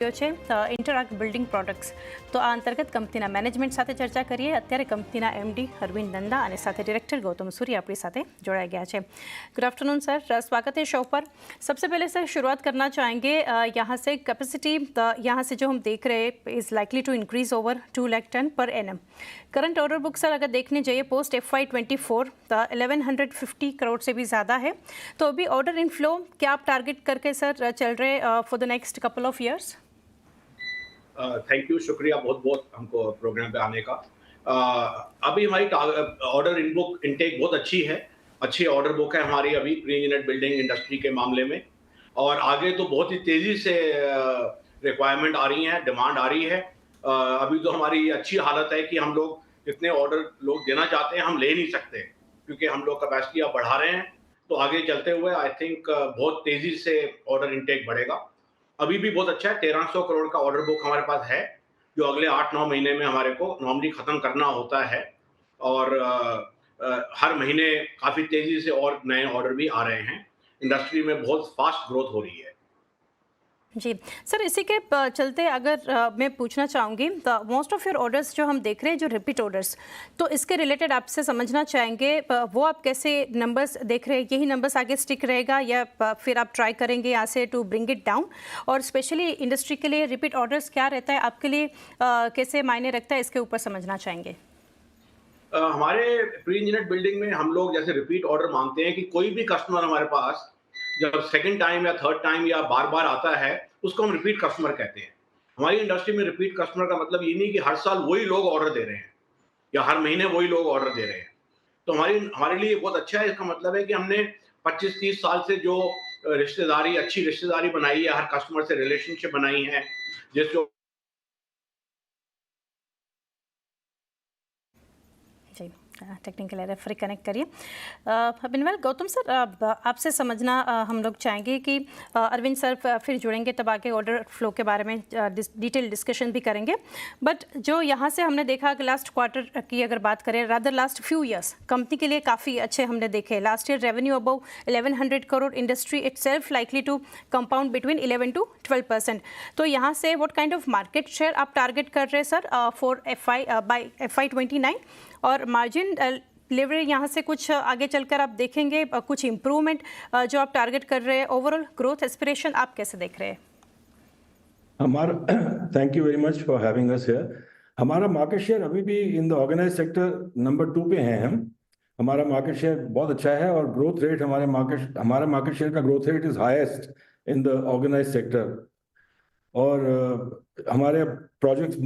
છે interact building products તો આ અંતર્ગત કંપનીના મેનેજમેન્ટ સાથે ચર્ચા કરીએ. અત્યારે કંપનીના એમડી અરવિંદ નંદા અને સાથે ડિરેક્ટર ગૌતમ सूरी अपनी साथे जोड़ाया गया है. गुड आफ्टरनून सर, स्वागत है शो पर. सबसे पहले सर शुरुआत करना चाहेंगे यहाँ से कैपेसिटी यहाँ से जो हम देख रहे हैं is likely to increase over 2 lakh ton per annum. Current order book sir अगर देखने जाइए पोस्ट FY24 1150 करोड़ से भी ज़्यादा है. तो अभी ऑर्डर इनफ्लो क्या आप टारगेट करके सर चल रहे for the next couple of years? Thank you, शुक्रिया बहुत बहुत हमको प्रोग्राम पे आने का. अभी हमारी ऑर्डर इनबुक इनटेक बहुत अच्छी ऑर्डर बुक है हमारी अभी प्री इंजीनियर्ड बिल्डिंग इंडस्ट्री के मामले में. और आगे तो बहुत ही तेज़ी से रिक्वायरमेंट आ रही है, डिमांड आ रही है. अभी तो हमारी अच्छी हालत है कि हम लोग जितने ऑर्डर लोग देना चाहते हैं हम ले नहीं सकते क्योंकि हम लोग कैपेसिटी अब बढ़ा रहे हैं. तो आगे चलते हुए आई थिंक बहुत तेज़ी से ऑर्डर इनटेक बढ़ेगा. अभी भी बहुत अच्छा है. 1300 करोड़ का ऑर्डर बुक हमारे पास है जो अगले 8-9 महीने में हमारे को नॉर्मली ख़त्म करना होता है. और हर महीने काफ़ी तेज़ी से और नए ऑर्डर भी आ रहे हैं. इंडस्ट्री में बहुत फास्ट ग्रोथ हो रही है. जी सर, इसी के चलते अगर मैं पूछना चाहूँगी तो मोस्ट ऑफ योर ऑर्डर्स जो हम देख रहे हैं जो रिपीट ऑर्डर्स, तो इसके रिलेटेड आपसे समझना चाहेंगे वो आप कैसे नंबर्स देख रहे हैं? यही नंबर्स आगे स्टिक रहेगा या फिर आप ट्राई करेंगे यहाँ से टू ब्रिंग इट डाउन? और स्पेशली इंडस्ट्री के लिए रिपीट ऑर्डर्स क्या रहता है आपके लिए, कैसे मायने रखता है, इसके ऊपर समझना चाहेंगे. हमारे प्री इंजीनियर्ड बिल्डिंग में हम लोग जैसे रिपीट ऑर्डर मांगते हैं कि कोई भी कस्टमर हमारे पास जब सेकंड टाइम या थर्ड टाइम या बार बार आता है उसको हम रिपीट कस्टमर कहते हैं. हमारी इंडस्ट्री में रिपीट कस्टमर का मतलब ये नहीं कि हर साल वही लोग ऑर्डर दे रहे हैं या हर महीने वही लोग ऑर्डर दे रहे हैं. तो हमारे लिए बहुत अच्छा है. इसका मतलब है कि हमने 25-30 साल से जो अच्छी रिश्तेदारी बनाई है, हर कस्टमर से रिलेशनशिप बनाई है जिसको टेक्निकल एरर फ्री कनेक्ट करिए. बिनवाल गौतम सर, आपसे समझना हम लोग चाहेंगे कि अरविंद सर फिर जुड़ेंगे तब आगे ऑर्डर फ्लो के बारे में डिटेल डिस्कशन भी करेंगे. बट जो यहाँ से हमने देखा कि लास्ट क्वार्टर की अगर बात करें, rather last few years company के लिए काफ़ी अच्छे हमने देखे. Last year revenue above 1100 crore, industry itself likely to compound between 11 to 12%. तो यहाँ से what kind of market share आप टारगेट कर रहे हैं सर फॉर बाय FY29? और मार्जिन डिलीवरी यहाँ से कुछ आगे चलकर आप देखेंगे कुछ इम्प्रूवमेंट जो आप टारगेट कर रहे हैं? ओवरऑल ग्रोथ एस्पिरेशन आप कैसे देख रहे हैं? हमारा thank you very much for having us here. हमारा मार्केट शेयर अभी भी in the organise sector number 2 पे हैं हम. हमारा मार्केट शेयर बहुत अच्छा है और ग्रोथ रेट हमारा मार्केट शेयर का growth rate is highest in the organise sector. और हमारे प्रोजेक्ट्स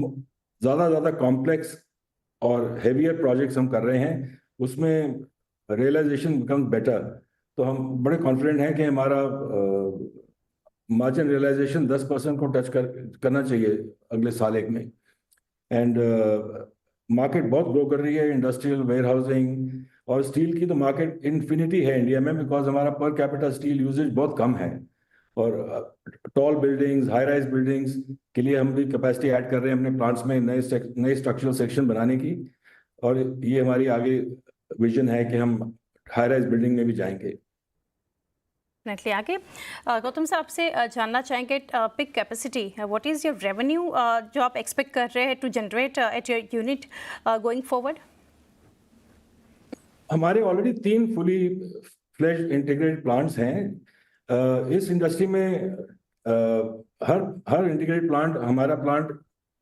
ज़्यादा कॉम्प्लेक्स और हेवियर प्रोजेक्ट्स हम कर रहे हैं, उसमें रियलाइजेशन बिकम बेटर. तो हम बड़े कॉन्फिडेंट हैं कि हमारा मार्जिन रियलाइजेशन 10% को टच करना चाहिए अगले साल एक में. एंड मार्केट बहुत ग्रो कर रही है. इंडस्ट्रियल, वेयर हाउसिंग और स्टील की तो मार्केट इन्फिनिटी है इंडिया में, बिकॉज हमारा पर कैपिटल स्टील यूजेज बहुत कम है. और tall buildings, high rise buildings के लिए हम भी कैपेसिटी ऐड कर रहे हैं अपने प्लांट्स में नए स्ट्रक्चरल सेक्शन बनाने की. और ये हमारी आगे विजन है कि हम हाई राइज बिल्डिंग में भी जाएंगे. डेफिनेटली. आगे गौतम साहब आपसे जानना चाहेंगे peak capacity, what is your revenue जो आप एक्सपेक्ट कर रहे हैं to generate at your unit going forward? हमारे already 3 fully fleshed integrated plants हैं. इस इंडस्ट्री में हर इंटीग्रेटेड प्लांट, हमारा प्लांट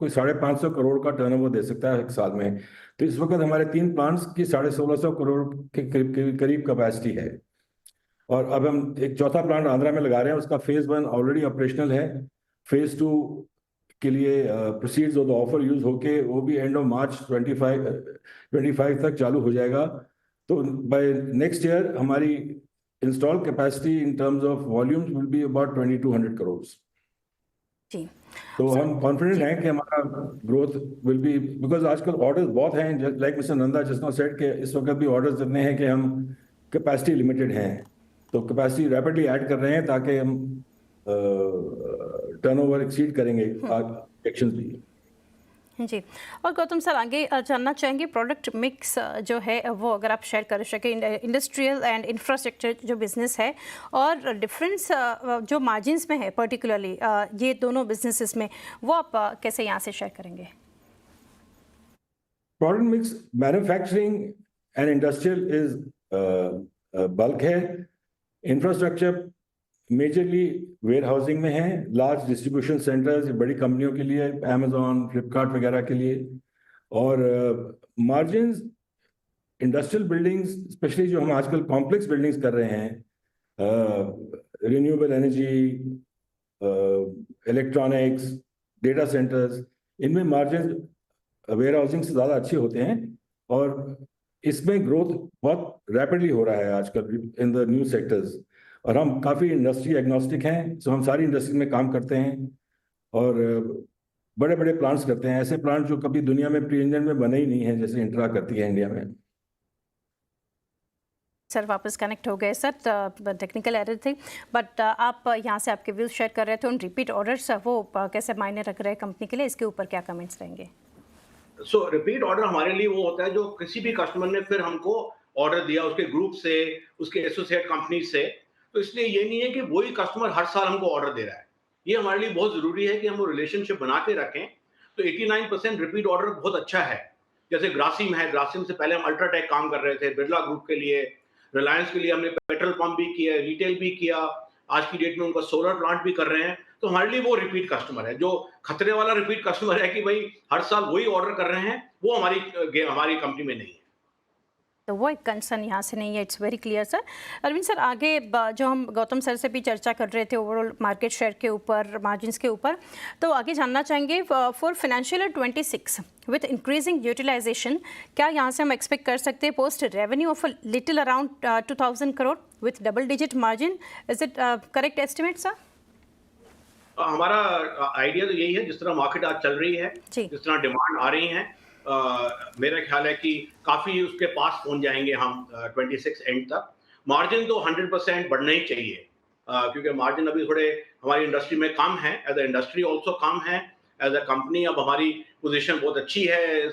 कोई 550 करोड़ का टर्नओवर दे सकता है एक साल में. तो इस वक्त हमारे 3 प्लांट्स की 1650 करोड़ के करीब कैपेसिटी है. और अब हम एक चौथा प्लांट आंध्रा में लगा रहे हैं. उसका फेज 1 ऑलरेडी ऑपरेशनल है. फेज 2 के लिए proceeds of the offer use होके वो भी एंड ऑफ मार्च 25 तक चालू हो जाएगा. तो बाय नेक्स्ट ईयर हमारी install capacity in terms of volumes will be about 2200 crore. जी. तो हम कॉन्फिडेंट हैं कि हमारा ग्रोथ विल बी, बिकॉज आजकल ऑर्डर्स बहुत हैं. Like mister Nanda just now said कि इस वक्त भी ऑर्डर्स इतने हैं कि हम कैपेसिटी लिमिटेड हैं. तो कैपेसिटी रैपिडली ऐड कर रहे हैं ताकि हम टर्नओवर एक्सीड करेंगे एक्शंस भी. जी। और गौतम सर आगे जानना चाहेंगे प्रोडक्ट मिक्स जो है वो अगर आप शेयर कर सकें, इंडस्ट्रियल एंड इंफ्रास्ट्रक्चर जो बिजनेस है और डिफरेंस जो मार्जिन्स में है पर्टिकुलरली ये दोनों बिजनेसेस में, वो आप कैसे यहाँ से शेयर करेंगे? Product mix manufacturing and industrial is bulk है, इंफ्रास्ट्रक्चर मेजरली वेयर हाउसिंग में है, लार्ज डिस्ट्रीब्यूशन सेंटर्स बड़ी कंपनियों के लिए, अमेजोन फ्लिपकार्ट वगैरह के लिए, और मार्जिन्स इंडस्ट्रियल बिल्डिंग्स स्पेशली जो हम आजकल कॉम्प्लेक्स बिल्डिंग्स कर रहे हैं, renewable energy, electronics, data centres, इनमें मार्जिन वेयर हाउसिंग से ज़्यादा अच्छे होते हैं और इसमें ग्रोथ बहुत रैपिडली हो रहा है आजकल इन द न्यू सेक्टर्स। और हम काफ़ी इंडस्ट्री एग्नोस्टिक हैं, सो हम सारी इंडस्ट्री में काम करते हैं और बड़े बड़े प्लांट्स करते हैं, ऐसे प्लांट जो कभी दुनिया में प्री इंजन में बने ही नहीं हैं जैसे इंट्रा करती है इंडिया में। सर वापस कनेक्ट हो गए सर, टेक्निकल एरर थी, बट आप यहाँ से आपके व्यूज शेयर कर रहे थे उन रिपीट ऑर्डर्स, वो कैसे मायने रख रहे हैं कंपनी के लिए, इसके ऊपर क्या कमेंट्स रहेंगे? सो रिपीट ऑर्डर हमारे लिए वो होता है जो किसी भी कस्टमर ने फिर हमको ऑर्डर दिया उसके ग्रुप से, उसके एसोसिएट कंपनी से, तो इसलिए ये नहीं है कि वही कस्टमर हर साल हमको ऑर्डर दे रहा है। ये हमारे लिए बहुत जरूरी है कि हम वो रिलेशनशिप बना के रखें। तो 89% रिपीट ऑर्डर बहुत अच्छा है। जैसे ग्रासिम है, ग्रासिम से पहले हम अल्ट्राटेक काम कर रहे थे, बिरला ग्रुप के लिए, रिलायंस के लिए हमने पेट्रोल पंप भी किया, रिटेल भी किया, आज की डेट में उनका सोलर प्लांट भी कर रहे हैं। तो हमारे लिए वो रिपीट कस्टमर है। जो खतरे वाला रिपीट कस्टमर है कि भाई हर साल वही ऑर्डर कर रहे हैं, वो हमारी कंपनी में नहीं है। तो वो एक कंसर्न यहाँ से नहीं है, it's very clear sir. Arvind sir आगे जो हम गौतम सर से भी चर्चा कर रहे थे ओवरऑल मार्केट शेयर के ऊपर, मार्जिन्स के ऊपर, तो आगे जानना चाहेंगे for financial year 26 with increasing utilisation, क्या यहाँ से हम एक्सपेक्ट कर सकते हैं post revenue of little around 2000 crore with double digit margin? Is it correct estimate sir? हमारा आइडिया तो यही है, जिस तरह मार्केट आज चल रही है, जिस तरह डिमांड आ रही है, मेरा ख्याल है कि काफी उसके पास पहुंच जाएंगे हम 26 एंड तक। मार्जिन तो 100% बढ़ना ही चाहिए, क्योंकि मार्जिन अभी थोड़े हमारी इंडस्ट्री में कम है, एज अ इंडस्ट्री ऑल्सो कम है, एज अ कंपनी अब हमारी पोजीशन बहुत अच्छी है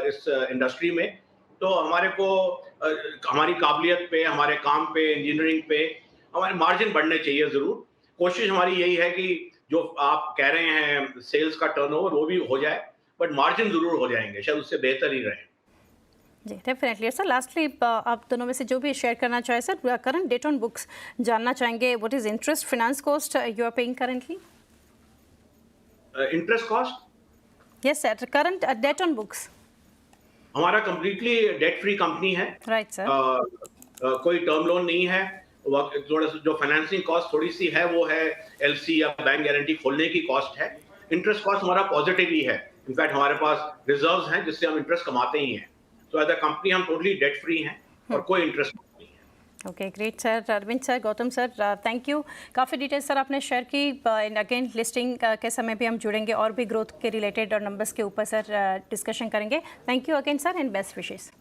इस इंडस्ट्री में। तो हमारे को हमारी काबिलियत पे, हमारे काम पे, इंजीनियरिंग पे हमारे मार्जिन बढ़ने चाहिए जरूर। कोशिश हमारी यही है कि जो आप कह रहे हैं सेल्स का टर्नओवर वो भी हो जाए, बट मार्जिन जरूर हो जाएंगे, शायद उससे बेहतर ही रहे। जी डेफिनेटली सर। लास्टली आप दोनों में से जो भी शेयर करना चाहे sir, current debt on books जानना चाहेंगे, what is interest finance cost you are paying currently? Interest cost? Yes sir, current debt on books. हमारा कंप्लीटली डेट फ्री कंपनी है। Right sir. कोई टर्म लोन नहीं है। थोड़ा सा जो फाइनेंसिंग कॉस्ट थोड़ी सी है वो है एलसी या बैंक गारंटी खोलने की कॉस्ट है। इंटरेस्ट कॉस्ट हमारा पॉजिटिव ही है, इनफैक्ट हमारे पास रिजर्व्स हैं जिससे हम इंटरेस्ट कमाते ही हैं। तो एज अ कंपनी हम टोटली डेट फ्री हैं और कोई इंटरेस्ट नहीं है। Okay great sir. Arvind sir, Gautam sir, thank you. काफ़ी डिटेल्स सर आपने शेयर की। अगेन लिस्टिंग के समय भी हम जुड़ेंगे और भी ग्रोथ के रिलेटेड और नंबर्स के ऊपर सर डिस्कशन करेंगे। Thank you again sir and best wishes.